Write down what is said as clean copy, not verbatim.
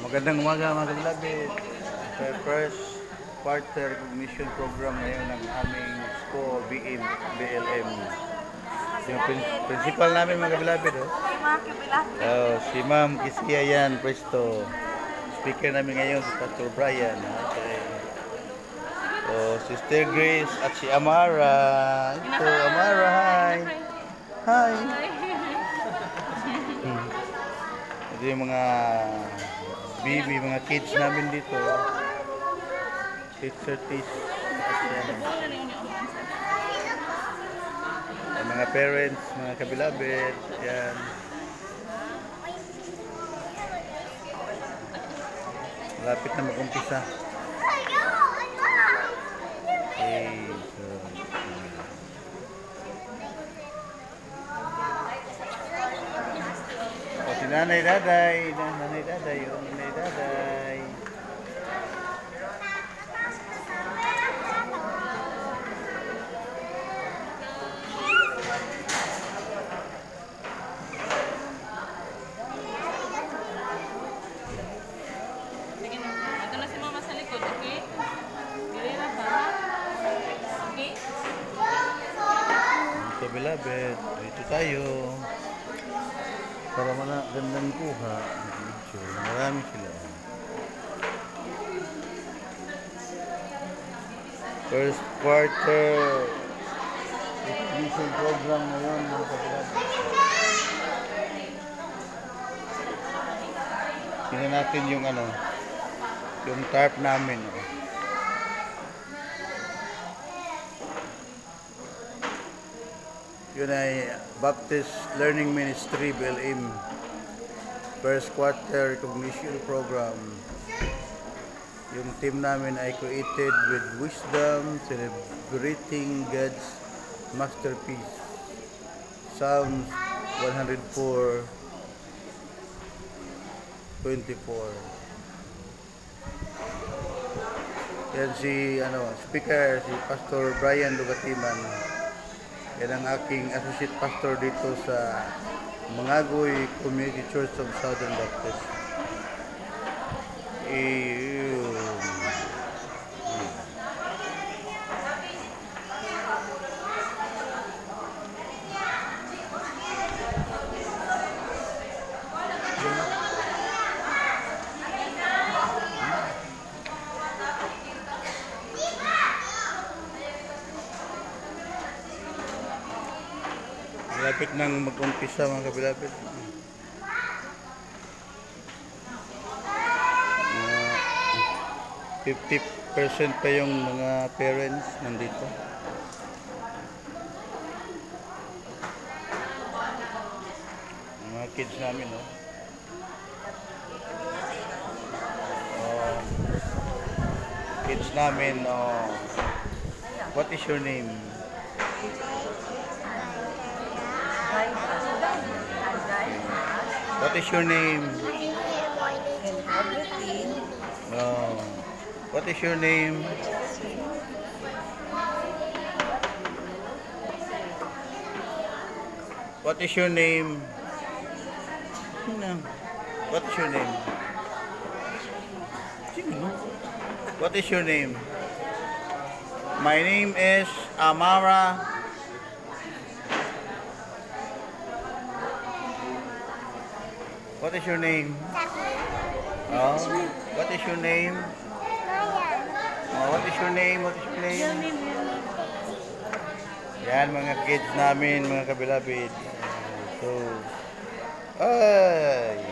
Magandang umaga mga kalabit. Sa first quarter recognition program ngayon ng aming school, BLM. Yung principal namin mga kalabit. Si Ma'am Kisia yan, presto. Speaker namin ngayon si Pastor Brian. Okay. Sister Grace at si Amara. Ito, Amara, hi. Hi. Ito yung mga baby, mga kids namin dito. Kids. Mga parents, mga kabilabit. Yan. Malapit na mag-umpisa. Okay, si Nanay Daday. Nanay Daday. Ito na si Mama sa likod, okay? Girera ba? Okay? Kabilabit, dito tayo. Para gandang kuha. Marami sila. First quarter recognition program ngayon mga kabilabit. Tingnan natin yung yung tarp namin. Yun ay Baptist Learning Ministry BLM first quarter recognition program. Yung team namin ay created with wisdom, celebrating God's masterpiece. Psalms 104:24. Yan si speaker, si Pastor Brian Lugatiman. Yan ang aking associate pastor dito sa Mangagoy Community Church of Southern Baptist. Malapit nang mag-umpisa mga kabilapit. 50% pa yung mga parents nandito. Mga kids namin, kids namin, what is your name? What is your name? What is your name? What is your name? What is your name? What is your name? My name is Amara. What is your name? What is your name? What is your name? What is your name? Yan mga kids namin, mga kabilabid. So, ay.